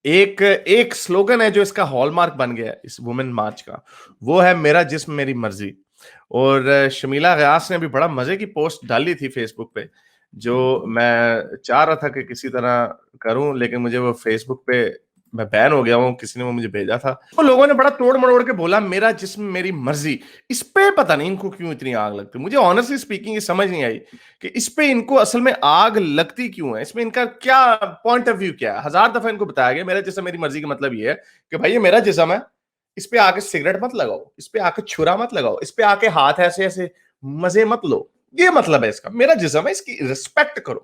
ایک ایک سلوگن ہے جو اس کا ہال مارک بن گیا ہے اس وومن مارچ کا، وہ ہے میرا جسم میری مرضی. اور شمیلا غیاث نے بھی بڑا مزے کی پوسٹ ڈالی تھی فیس بک پہ، جو میں چاہ رہا تھا کہ کسی طرح کروں، لیکن مجھے وہ فیس بک پہ میں بین ہو گیا ہوں، کسی نے وہ مجھے بھیجا تھا. وہ لوگوں نے بڑا توڑ مڑوڑ کے بولا میرا جسم میری مرضی. اس پہ پتہ نہیں ان کو کیوں اتنی آگ لگتی. مجھے آنیسٹلی اسپیکنگ یہ سمجھ نہیں آئی کہ اس پہ ان کو اصل میں آگ لگتی کیوں ہے. اس میں ان کا کیا پوائنٹ آف ویو کیا ہے. 1000 دفعہ ان کو بتایا گیا میرا جسم میری مرضی کا مطلب یہ ہے کہ بھائی یہ میرا جسم ہے، اس پہ آ کے سگریٹ مت لگاؤ، اس پہ آ کے چھرا مت لگاؤ، اس پہ آ کے ہاتھ ایسے ایسے مزے مت لو. یہ مطلب ہے اس کا. میرا جسم ہے، اس کی ریسپیکٹ کرو.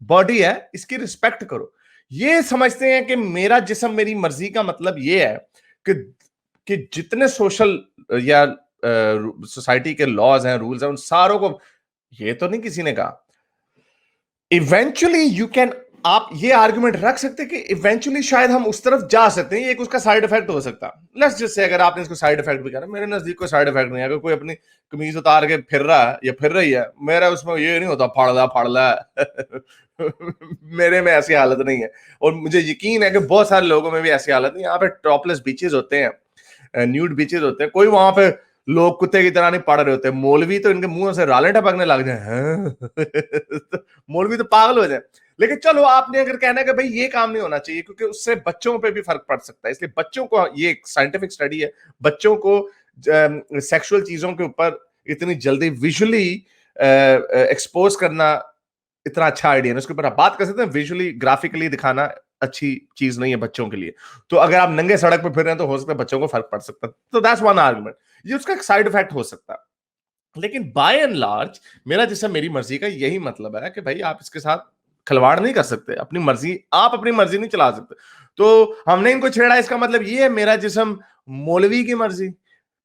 باڈی ہے، اس کی ریسپیکٹ کرو. یہ سمجھتے ہیں کہ میرا جسم میری مرضی کا مطلب یہ ہے کہ جتنے سوشل یا سوسائٹی کے لاز ہیں، رولز ہیں، ان ساروں کو. یہ تو نہیں کسی نے کہا ایونچولی یو کین. آپ یہ آرگومنٹ رکھ سکتے کہ ایونچولی شاید ہم اس طرف جا سکتے ہیں، یہ ایک اس کا سائیڈ افیکٹ ہو سکتا. لیٹس جسٹ سے اگر آپ نے اس کو سائیڈ افیکٹ بھی کرا، میرے نزدیک کوئی سائیڈ افیکٹ نہیں ہے. اگر کوئی اپنی قمیض اتار کے پھر رہا ہے یا پھر رہی ہے، میرا اس میں یہ نہیں ہوتا پھاڑ لا میرے میں ایسی حالت نہیں ہے. اور مجھے یقین ہے کہ بہت سارے لوگوں میں بھی ایسی حالت نہیں. یہاں پہ ٹاپلیس بیچز ہوتے ہیں، نیوڈ بیچز ہوتے ہیں. کوئی وہاں پہ لوگ کتے کی طرح نہیں پڑھ رہے ہوتے. مولوی تو ان کے منہ سے رالیں ٹپکنے لگ جائیں مولوی تو پاگل ہو جائیں. لیکن چلو آپ نے اگر کہنا ہے کہ بھائی یہ کام نہیں ہونا چاہیے کیونکہ اس سے بچوں پہ بھی فرق پڑ سکتا ہے، اس لیے بچوں کو، یہ ایک سائنٹیفک اسٹڈی ہے، بچوں کو سیکشل چیزوں کے اوپر اتنی جلدی ویژولی ایکسپوز کرنا اتنا اچھا آئیڈیا نہیں. اس کے اوپر آپ بات کر سکتے ہیں، ویژولی گرافکلی دکھانا اچھی چیز نہیں ہے بچوں کے لیے. تو اگر آپ ننگے سڑک پہ پھر رہے ہیں تو ہو سکتا ہے بچوں کو فرق پڑ سکتا ہے. تو دیٹس ون آرگومنٹ. یہ اس کا ایک سائیڈ افیکٹ ہو سکتا ہے. لیکن بائی اینڈ لارج میرا جسم میری مرضی کا یہی مطلب ہے کہ بھائی آپ اس کے ساتھ کھلواڑ نہیں کر سکتے. اپنی مرضی، آپ اپنی مرضی نہیں چلا سکتے. تو ہم نے ان کو چھیڑا، اس کا مطلب یہ ہے میرا جسم مولوی کی مرضی،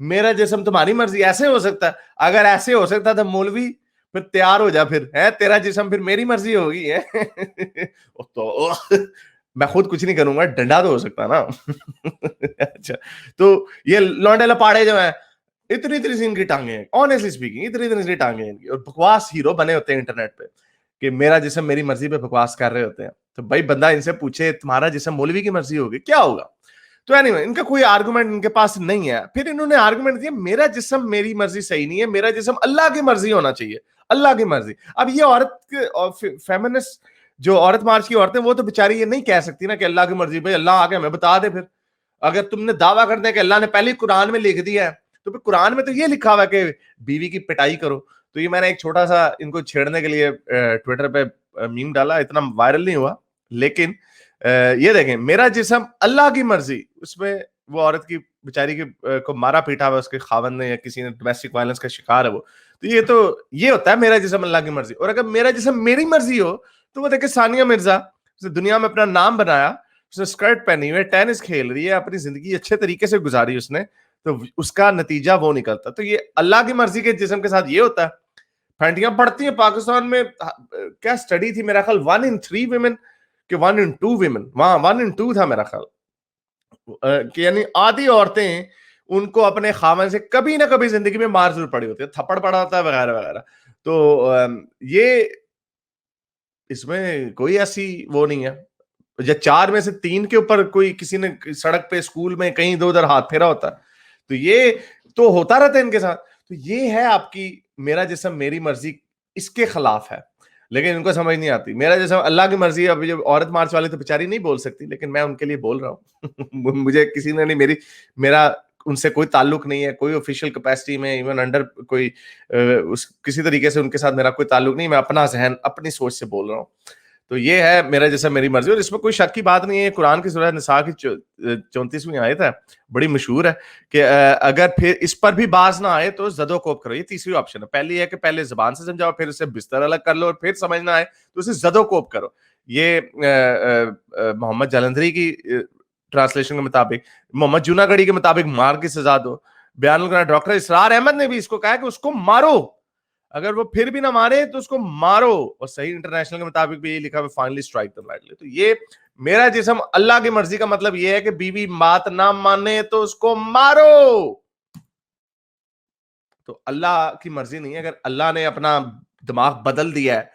میرا جسم تمہاری مرضی. ایسے ہو سکتا ہے؟ اگر ایسے ہو سکتا تھا مولوی پھر تیار ہو جا، پھر ہے تیرا جسم پھر میری مرضی ہوگی ہے تو میں خود کچھ نہیں کروں گا، ڈنڈا تو ہو سکتا نا اچھا. تو یہ لونڈے لپاڑے جو ہیں، اتنی سی ان کی ٹانگیں ہیں، آنیسٹلی اسپیکنگ اتنی سی ٹانگیں ہیں ان کی. اور بکواس ہیرو بنے ہوتے ہیں انٹرنیٹ پہ کہ میرا جسم میری مرضی پہ بکواس کر رہے ہوتے ہیں. تو بھائی بندہ ان سے پوچھے تمہارا جسم مولوی کی مرضی ہوگی کیا ہوگا. تو anyway, ان کا کوئی آرگومنٹ ان کے پاس نہیں ہے. پھر انہوں نے آرگومنٹ دیا میرا جسم میری مرضی صحیح نہیں ہے، میرا جسم اللہ کی مرضی ہونا چاہیے، اللہ کی مرضی. اب یہ عورت فیمنسٹ جو عورت مارچ کی عورتیں، وہ تو بیچاری یہ نہیں کہہ سکتی نا کہ اللہ کی مرضی. بھائی اللہ آگے ہمیں بتا دے. پھر اگر تم نے دعویٰ کر دیا کہ اللہ نے پہلے قرآن میں لکھ دیا ہے، تو پھر قرآن میں تو یہ لکھا ہوا ہے کہ بیوی کی پٹائی کرو. تو یہ میں نے ایک چھوٹا سا ان کو چھیڑنے کے لیے ٹویٹر پہ میم ڈالا، اتنا وائرل نہیں ہوا. لیکن یہ دیکھیں میرا جسم اللہ کی مرضی، اس میں وہ عورت کی بیچاری کی کو مارا پیٹا ہوا اس کے خاوند نے یا کسی نے، ڈومیسٹک وائلنس کا شکار ہے وہ. تو یہ ہوتا ہے میرا جسم اللہ کی مرضی. اور اگر میرا جسم میری مرضی ہو تو وہ دیکھیں ثانیہ مرزا، اس نے دنیا میں اپنا نام بنایا، اس نے اسکرٹ پہنی ہوئی ہے، ٹینس کھیل رہی ہے، اپنی زندگی اچھے طریقے سے گزاری اس نے، تو اس کا نتیجہ وہ نکلتا. تو یہ اللہ کی مرضی کے جسم کے ساتھ یہ ہوتا ہے. پھینٹیاں پڑتی ہیں پاکستان میں. کیا اسٹڈی تھی میرا خیال 1 in 3 women کہ 1 in 2 women، وہاں 1 in 2 تھا میرا خیال، کہ یعنی آدھی عورتیں ان کو اپنے خاوند سے کبھی نہ کبھی زندگی میں مار ضرور پڑی ہوتی ہے، تھپڑ پڑا ہوتا ہے وغیرہ وغیرہ. تو یہ اس میں کوئی ایسی وہ نہیں ہے. یا 4 میں سے 3 کے اوپر کوئی کسی نے سڑک پہ، اسکول میں، کہیں ادھر ادھر ہاتھ پھیرا ہوتا ہے. تو یہ تو ہوتا رہتا ہے ان کے ساتھ. تو یہ ہے آپ کی میرا جسم میری مرضی، اس کے خلاف ہے. لیکن ان کو سمجھ نہیں آتی میرا جسم اللہ کی مرضی. اب جو عورت مارچ والی تو بیچاری نہیں بول سکتی، لیکن میں ان کے لیے بول رہا ہوں مجھے کسی نے نہیں، میرا ان سے کوئی تعلق نہیں ہے، کوئی آفیشیل کیپیسٹی میں ایون انڈر کوئی کسی طریقے سے ان کے ساتھ میرا کوئی تعلق نہیں. میں اپنا ذہن، اپنی سوچ سے بول رہا ہوں. تو یہ ہے میرا جسم میری مرضی. اور اس میں کوئی شک کی بات نہیں ہے. قرآن کی سورہ نساء کی 34ویں آیت ہے، بڑی مشہور ہے کہ اگر پھر اس پر بھی باز نہ آئے تو زد و کوب کرو. یہ تیسری آپشن ہے. پہلی ہے کہ پہلے زبان سے سمجھاؤ، پھر اسے بستر الگ کر لو، اور پھر سمجھ نہ آئے تو اسے زد و کوب کرو. یہ محمد جلندھری کی ٹرانسلیشن کے مطابق، محمد جوناگڑھی کے مطابق مار کی سزا دو. بیان القرآن ڈاکٹر اسرار احمد نے بھی اس کو کہا کہ اس کو مارو، اگر وہ پھر بھی نہ مارے تو اس کو مارو. اور صحیح انٹرنیشنل کے مطابق بھی یہ لکھا ہے فائنلی اسٹرائک دم رائٹلی. تو یہ میرا جسم اللہ کی مرضی کا مطلب یہ ہے کہ بیوی بات نہ مانے تو اس کو مارو. تو اللہ کی مرضی نہیں ہے. اگر اللہ نے اپنا دماغ بدل دیا ہے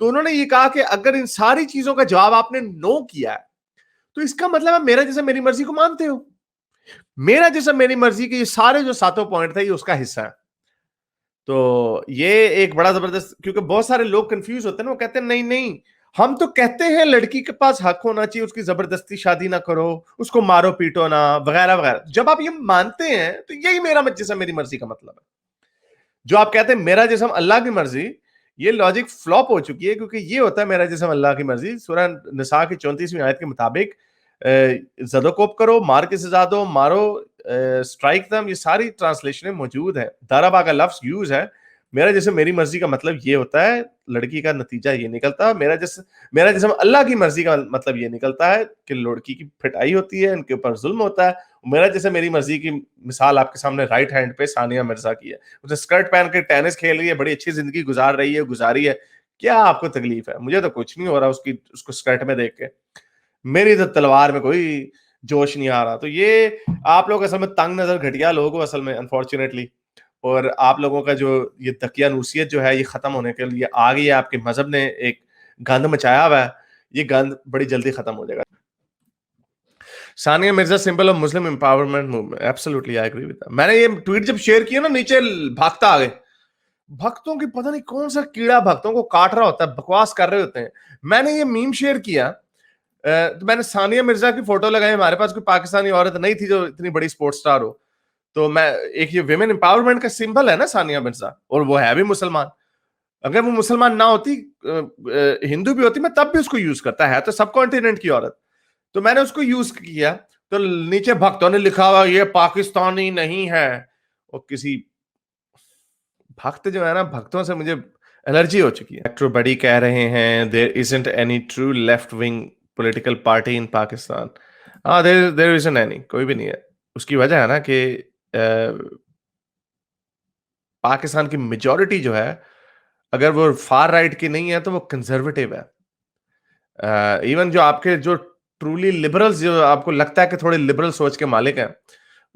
تو انہوں نے یہ کہا کہ اگر ان ساری چیزوں کا جواب آپ نے نو کیا ہے تو اس کا مطلب ہے میرا جسم میری مرضی کو مانتے ہو. میرا جسم میری مرضی کے یہ سارے جو 7 پوائنٹ تھے یہ اس کا حصہ ہے. تو یہ ایک بڑا زبردست, کیونکہ بہت سارے لوگ کنفیوز ہوتے ہیں نا, وہ کہتے ہیں نہیں نہیں ہم تو کہتے ہیں لڑکی کے پاس حق ہونا چاہیے, اس کی زبردستی شادی نہ کرو, اس کو مارو پیٹو نہ, وغیرہ وغیرہ. جب آپ یہ مانتے ہیں تو یہی میرا جسم میری مرضی کا مطلب ہے. جو آپ کہتے ہیں میرا جسم اللہ کی مرضی, یہ لاجک فلاپ ہو چکی ہے, کیونکہ یہ ہوتا ہے میرا جسم اللہ کی مرضی. سورہ نساء کی 34ویں آیت کے مطابق زد و کوب کرو, مار کے سزا دو, مارو, اسٹرائک دم, یہ ساری ٹرانسلیشنیں موجود ہیں. دارابا کا لفظ یوز ہے. میرا جسم میری مرضی کا مطلب یہ ہوتا ہے, لڑکی کا نتیجہ یہ نکلتا ہے. میرا جسم اللہ کی مرضی کا مطلب یہ نکلتا ہے کہ لڑکی کی پھٹائی ہوتی ہے, ان کے اوپر ظلم ہوتا ہے. میرا جسم میری مرضی کی مثال آپ کے سامنے رائٹ ہینڈ پہ ثانیہ مرزا کی ہے. اسے اسکرٹ پہن کے ٹینس کھیل رہی ہے, بڑی اچھی زندگی گزاری ہے. کیا آپ کو تکلیف ہے؟ مجھے تو کچھ نہیں ہو رہا اس کو اسکرٹ میں دیکھ کے. میری تو تلوار میں کوئی جوش نہیں آ رہا. تو یہ آپ لوگ اصل میں تنگ نظر گھٹیا لوگ ہو اصل میں, انفارچونیٹلی. اور آپ لوگوں کا جو یہ دقیانوسیت جو ہے یہ ختم ہونے کے لیے آ گئی ہے. آپ کے مذہب نے ایک گند مچایا ہوا ہے, یہ گند بڑی جلدی ختم ہو جائے گا. Sania Mirza symbol of Muslim empowerment movement, absolutely I agree with that. میں نے یہ ٹویٹ جب شیئر کیا نا, نیچے بھاگتا آ گئے. بھکتوں کی پتہ نہیں کون سا کیڑا بھکتوں کو کاٹ رہا ہوتا ہے, بکواس کر رہے ہوتے ہیں. میں نے یہ میم شیئر کیا تو میں نے ثانیہ مرزا کی فوٹو لگائی. ہمارے پاس کوئی پاکستانی عورت نہیں تھی جو اتنی بڑی سپورٹ سٹار ہو, تو میں ایک یہ ویمن امپاورمنٹ کا سمبل ہے نا ثانیہ مرزا, اور وہ ہے بھی مسلمان. اگر وہ مسلمان نہ ہوتی, ہندو بھی ہوتی, میں تب بھی اس کو یوز کرتا. ہے تو سب کانٹیننٹ کی عورت, تو میں نے اس کو یوز کیا. تو نیچے بھکتوں نے لکھا ہوا یہ پاکستانی نہیں ہے. اور کسی بھکت جو ہے نا, بھکتوں سے مجھے الرجی ہو چکی ہے. ڈاکٹر بڑی کہہ رہے ہیں there isn't any true left wing political party in Pakistan. there isn't any, کوئی بھی نہیں ہے. اس کی وجہ ہے نا کہ پاکستان کی میجورٹی جو ہے, اگر وہ فار رائٹ کی نہیں ہے تو وہ کنزرویٹو ہے. ایون جو آپ کے جو ٹرولی لبرلز, جو آپ کو لگتا ہے کہ تھوڑے لبرل سوچ کے مالک ہیں,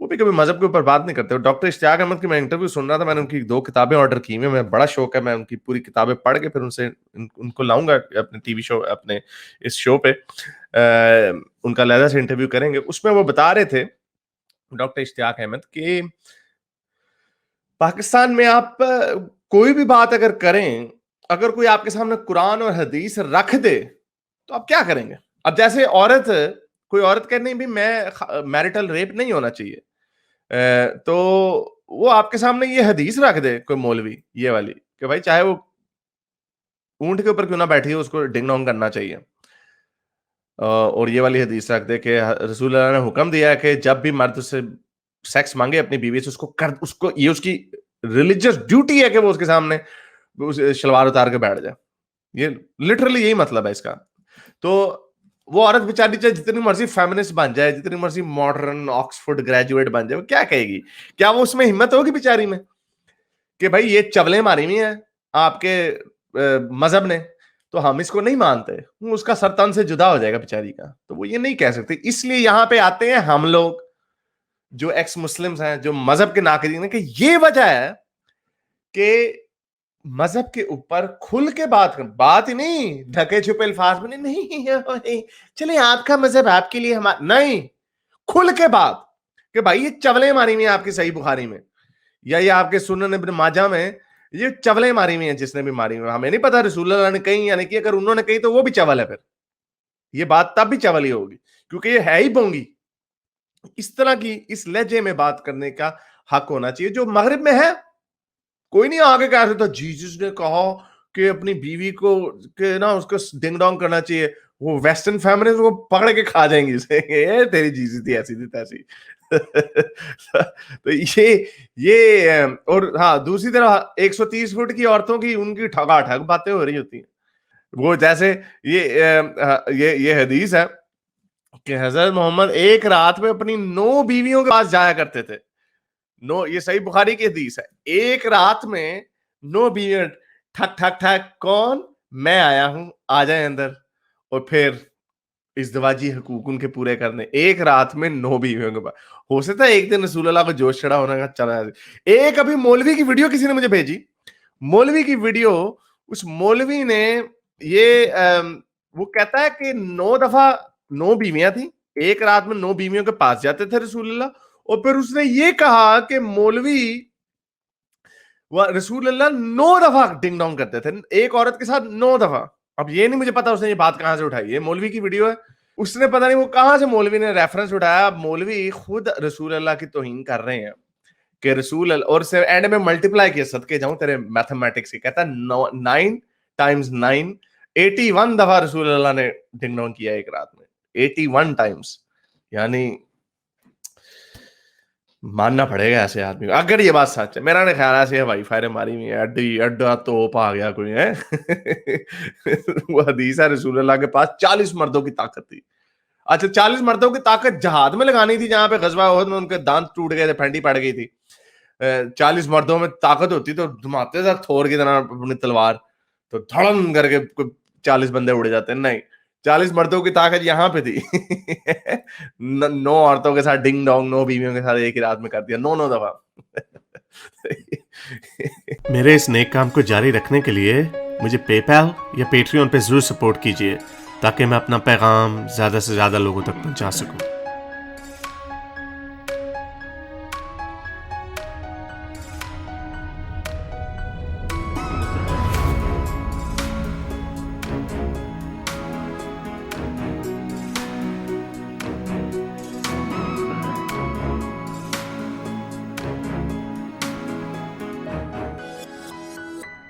وہ بھی کبھی مذہب کے اوپر بات نہیں کرتے. ڈاکٹر اشتیاق احمد کی میں انٹرویو سن رہا تھا, میں نے ان کی 2 کتابیں آرڈر کی ہوئی ہیں. میں بڑا شوق ہے, میں ان کی پوری کتابیں پڑھ کے پھر ان کو لاؤں گا اپنے ٹی وی شو, اپنے اس شو پہ ان کا علیحدہ سے انٹرویو کریں گے. اس میں وہ بتا رہے تھے ڈاکٹر اشتیاق احمد کہ پاکستان میں آپ کوئی بھی بات اگر کریں, اگر کوئی آپ کے سامنے قرآن اور حدیث رکھ دے تو آپ کیا کریں گے؟ اب جیسے کوئی عورت کہنے بھی میں میرٹل ریپ نہیں ہونا چاہیے, تو وہ آپ کے سامنے یہ حدیث رکھ دے کوئی مولوی, یہ والی, کہ بھائی چاہے وہ اونٹ کے اوپر کیوں نہ بیٹھی ہو, اس کو ڈنگ ڈونگ کرنا چاہیے. اور یہ والی حدیث رکھ دے کہ رسول اللہ نے حکم دیا ہے کہ جب بھی مرد سے سیکس مانگے اپنی بیوی سے, اس کو یہ اس کی ریلیجیس ڈیوٹی ہے کہ وہ اس کے سامنے شلوار اتار کے بیٹھ جائے. یہ لٹرلی یہی مطلب ہے اس کا. تو وہ عورت بیچاری چاہے جتنی مرضی فیمنسٹ بن جائے, جتنی مرضی ماڈرن آکسفورڈ گریجویٹ بن جائے, وہ کیا کہے گی؟ کیا وہ اس میں ہمت ہوگی بیچاری میں کہ بھائی یہ چولیں ماری ہوئی ہیں آپ کے مذہب نے, تو ہم اس کو نہیں مانتے, اس کا سر تن سے جدا ہو جائے گا بیچاری کا. تو وہ یہ نہیں کہہ سکتے. اس لیے یہاں پہ آتے ہیں ہم لوگ جو ایکس مسلمز ہیں, جو مذہب کے ناقدین ہیں, کہ یہ وجہ ہے کہ مذہب کے اوپر کھل کے بات ہی نہیں ڈھکے چھپے الفاظ میں نہیں چلے آپ کا مذہب آپ کے لیے نہیں, کھل کے بات کہ بھائی یہ چولیں ماری ہوئی ہیں آپ کی صحیح بخاری میں, یا یہ آپ کے سنن ابن ماجہ میں یہ چولیں ماری ہوئی ہیں, جس نے بھی ماری ہوئی. ہمیں نہیں پتا رسول اللہ نے کہیں یا نہیں کی, اگر انہوں نے کہی تو وہ بھی چول ہے, پھر یہ بات تب بھی چول ہی ہوگی, کیونکہ یہ ہے ہی بونگی. اس طرح کی اس لہجے میں بات کرنے کا حق ہونا چاہیے جو مغرب میں ہے. کوئی نہیں آگے کہہ سکتا جیسس نے کہا کہ اپنی بیوی کو کہ نا اس کو ڈنگ ڈونگ کرنا چاہیے, وہ ویسٹرن فیملی کو پکڑ کے کھا جائیں گی اسے, تیری جیسس تھی ایسی تھی تیسی. تو یہ اور ہاں دوسری طرف 130 فٹ کی عورتوں کی ان کی ٹھگا ٹھگ باتیں ہو رہی ہوتی ہیں. وہ جیسے یہ حدیث ہے کہ حضرت محمد ایک رات میں اپنی 9 بیویوں کے پاس جایا کرتے تھے. یہ صحیح بخاری کی حدیث ہے. ایک رات میں 9 بیویاں, ٹھک ٹھک ٹھک, کون؟ میں آیا ہوں, آ جائیں اندر. اور پھر ازدواجی حقوق ان کے پورے کرنے. ایک رات میں 9 بیویوں کے پاس. ہو سکتا ہے ایک دن رسول اللہ کو جوش چڑھا ہونے کا چلا. ایک ابھی مولوی کی ویڈیو کسی نے مجھے بھیجی, مولوی کی ویڈیو, اس مولوی نے یہ وہ کہتا ہے کہ 9 دفعہ 9 بیویاں تھیں، ایک رات میں 9 بیویوں کے پاس جاتے تھے رسول اللہ، اور پھر اس نے یہ کہا کہ مولوی رسول اللہ 9 دفعہ ڈنگ ڈونگ کرتے تھے ایک عورت کے ساتھ 9 دفعہ. اب یہ نہیں مجھے پتا اس نے یہ بات کہاں سے اٹھائی، یہ مولوی کی ویڈیو ہے، اس نے پتہ نہیں وہ کہاں سے مولوی نے ریفرنس اٹھایا. اب مولوی خود رسول اللہ کی توہین کر رہے ہیں کہ رسول اللہ، اور سے اینڈ میں ملٹیپلائی کیا، صدقے جاؤں تیرے میتھمیٹکس کی، کہتا ہے 9 ٹائمز 9 81 دفعہ رسول اللہ نے ڈنگ ڈونگ کیا ایک رات میں، 81 ٹائمز. یعنی ماننا پڑے گا ایسے آدمی کو اگر یہ بات سچ ہے. میرا نہیں خیال ہے ایسے ہوائی فائر ماری ہوئی ہے، اڈا توپ آ گیا کوئی ہے. وہ حدیث ہے رسول اللہ کے پاس 40 مردوں کی طاقت تھی. اچھا 40 مردوں کی طاقت جہاد میں لگانی تھی، جہاں پہ غزوہ احد میں ان کے دانت ٹوٹ گئے تھے، پھنڈی پڑ گئی تھی. 40 مردوں میں طاقت ہوتی تو دھماتے تھے تھور کی طرح اپنی تلوار، تو دھڑم کر کے 40 بندے اڑ جاتے. نہیں، 40 مردوں کی طاقت یہاں پہ تھی. 9 عورتوں کے ساتھ ڈنگ ڈونگ، 9 بیویوں کے ساتھ ایک ہی رات میں کر دیا 9 دفعہ. میرے اس نیک کام کو جاری رکھنے کے لیے مجھے پے پیل یا پیٹریون پہ ضرور سپورٹ کیجیے تاکہ میں اپنا پیغام زیادہ سے زیادہ لوگوں تک پہنچا سکوں.